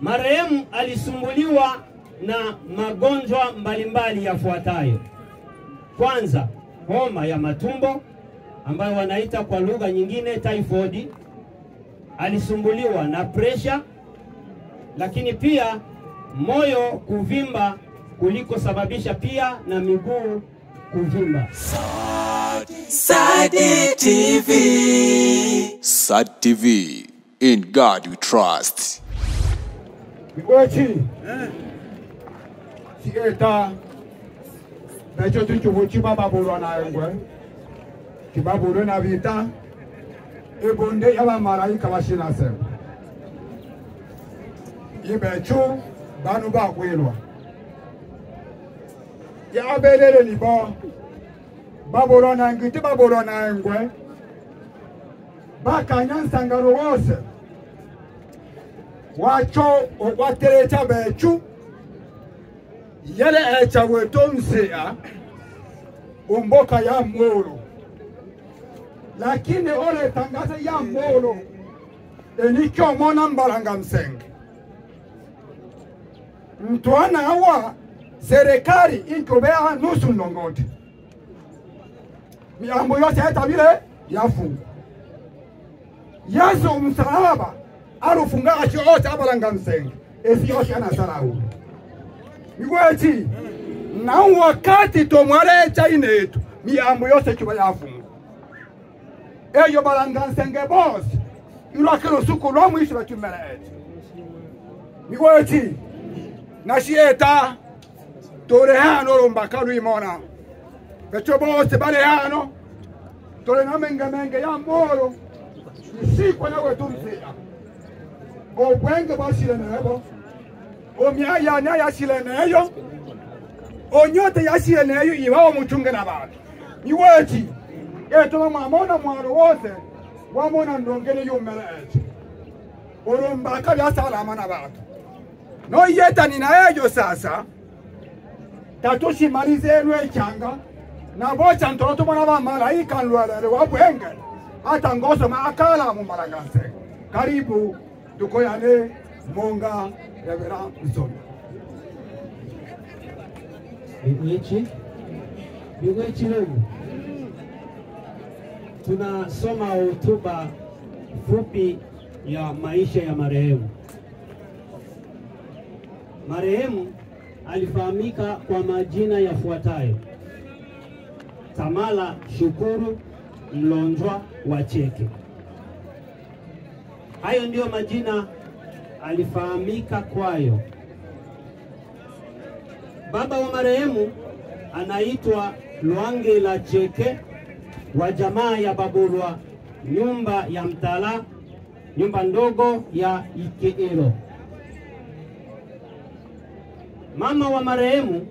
Marehemu alisumbuliwa na magonjwa mbalimbali yafuatayo. Kwanza, homa ya matumbo ambayo wanaita kwa lugha nyingine typhoid. Alisumbuliwa na pressure, lakini pia moyo kuvimba kuliko sababisha pia na miguu kuvimba. Sadi TV. Sadi TV. In God we trust. Mikochi. Sieta. Becho tuchubu chibaba bolo na engwe. Chibabolo na vita. Ebonde yaba malaika bashina sem. Ibecho banu ba kwelwa. Ya belele ni bo. Babolo na ngiti babolo na engwe. Baka nyansangaro wose. Wacho waterecha bechu. Yele echa wetomsea. Umboka ya mwolo. Lakini ole tangaza ya mwolo. Enikyo mona mbalanga msenge. Mtuana hawa serikali inkobea nusu nongote. Miambo yote heta vile yafungu. Yesu msalaba alufunga achote abalanga msenge. Esi yote anasarau. Migwechi na wakati tomwale chainetu miambo yote chuba yafungu. Eyo balanga msenge boss. Yulakiro suku lo mwisho la chumeleeti. Migwechi na shieta tore hano lombakalu imona. Becho boss bale hano tore na menge ya mbolo. Sikwa nawe tumsia. Obwenge bashile nebo. Omyaya nya yashile neyo. Onyote yashile neyo iwawo muchunge na bantu. Miwechi eto mamona mwaro wose wamona ndongene yumeleeti. Orombaka byasalama na bantu. No yeta ninaejo sasa. Tatushi malize lwe changa. Na bocha ntoroto mwana ba malaika nlwalele wabwenge. Hata ngoso maakala mu Malagasy. Karibu tukoyane Monga Reverend Msomi. Bigwechi leo tunasoma hotuba fupi ya maisha ya marehemu. Marehemu alifahamika kwa majina yafuatayo: Tamala Shukuru Mlonjwa Wacheke. Hayo ndio majina alifahamika kwayo. Baba wa marehemu anaitwa Lwange la Cheke wa jamaa ya Babulwa, nyumba ya Mtala, nyumba ndogo ya Ikeelo. Mama wa marehemu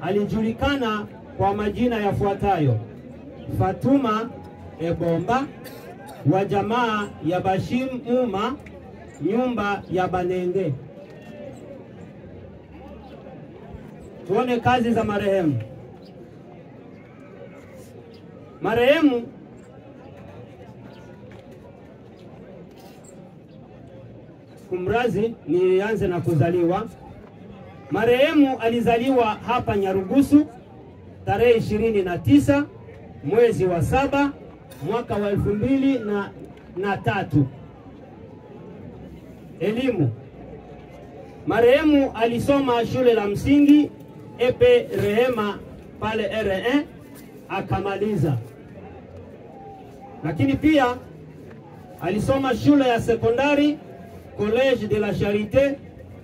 alijulikana kwa majina yafuatayo: Fatuma Ebomba wa jamaa ya Bashim Uma, nyumba ya Banenge. Tuone kazi za marehemu. Marehemu kumrazi nianze na kuzaliwa. Marehemu alizaliwa hapa Nyarugusu tarehe 29 mwezi wa 7 mwaka wa 2003. Elimu. Marehemu alisoma shule la msingi Epe Rehema pale R1 akamaliza. Lakini pia alisoma shule ya sekondari Collège de la Charité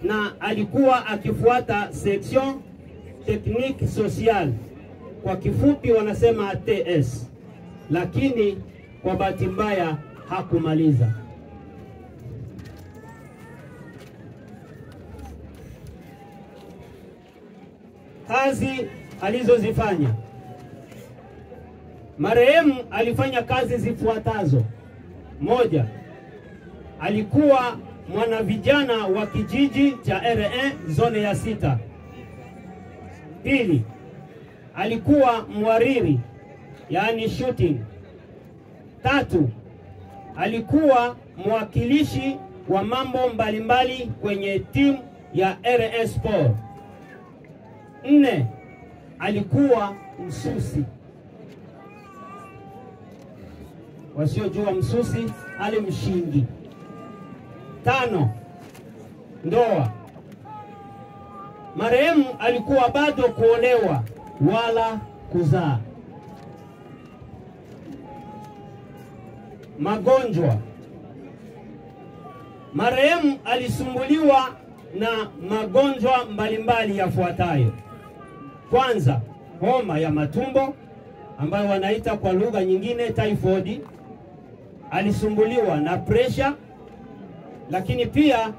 na alikuwa akifuata section technique sociale, kwa kifupi wanasema TS, lakini kwa bahati mbaya hakumaliza. Kazi alizozifanya. Marehemu alifanya kazi zifuatazo: moja, alikuwa mwanavijana wa kijiji cha R1 zone ya 6. Pili, alikuwa mwariri, yani shooting. Tatu, alikuwa mwakilishi wa mambo mbalimbali kwenye timu ya RS Sport. 4. Alikuwa msusi. Wasiojua msusi, ali mshingi. 5. Ndoa. Marehemu alikuwa bado kuolewa wala kuzaa. Magonjwa. Marehemu alisumbuliwa na magonjwa mbalimbali yafuatayo. Kwanza, homa ya matumbo ambayo wanaita kwa lugha nyingine typhoid. Alisumbuliwa na pressure, lakini pia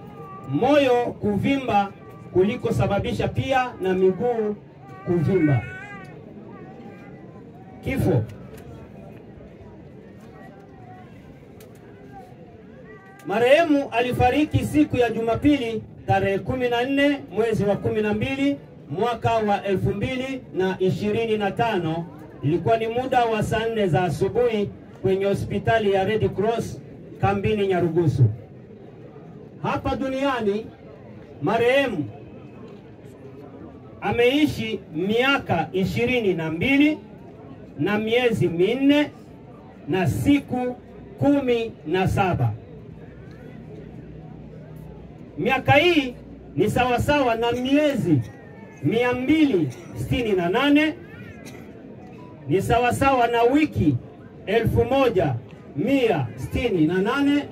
moyo kuvimba kuliko sababisha pia na miguu kuvimba. Kifo. Marehemu alifariki siku ya Jumapili tarehe 14 mwezi wa 12 mwaka wa 2025. Ilikuwa ni muda wa saa 4 za asubuhi kwenye hospitali ya Red Cross kambini Nyarugusu. Hapa duniani marehemu ameishi miaka 22 na miezi 4 na siku 17. Miaka hii ni sawasawa na miezi 268, ni sawasawa na wiki 1168,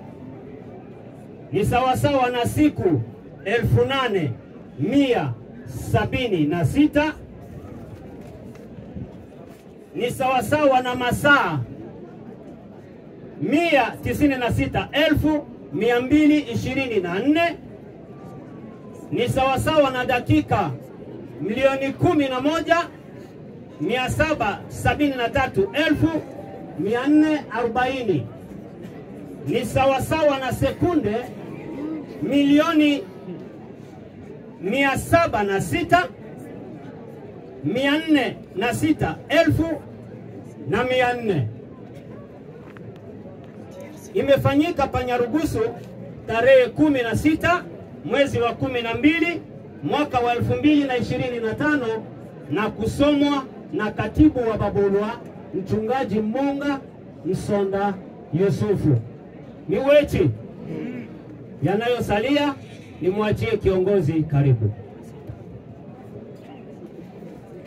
ni sawasawa na siku 8176, ni sawasawa na masaa 196,224, ni sawasawa na dakika 111,773,440, ni sawasawa na sekunde 1,706,406,400. Imefanyika pa Nyarugusu tarehe 16 mwezi wa 12 mwaka wa 2025 na kusomwa na katibu wa Babulwa Mchungaji Monga Msonda Yusufu. Miwechi, yanayosalia nimwachie kiongozi. Karibu.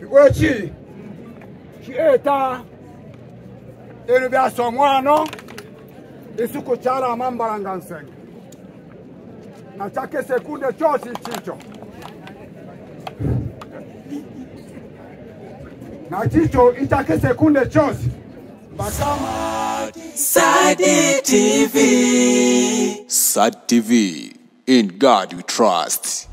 Miwechi, chieta enu bya somwano isuku chara mambalanga nsenge na chake sekunde chosi chicho na chicho itake sekunde chosi bakama Sad TV. Sad TV, in God we trust.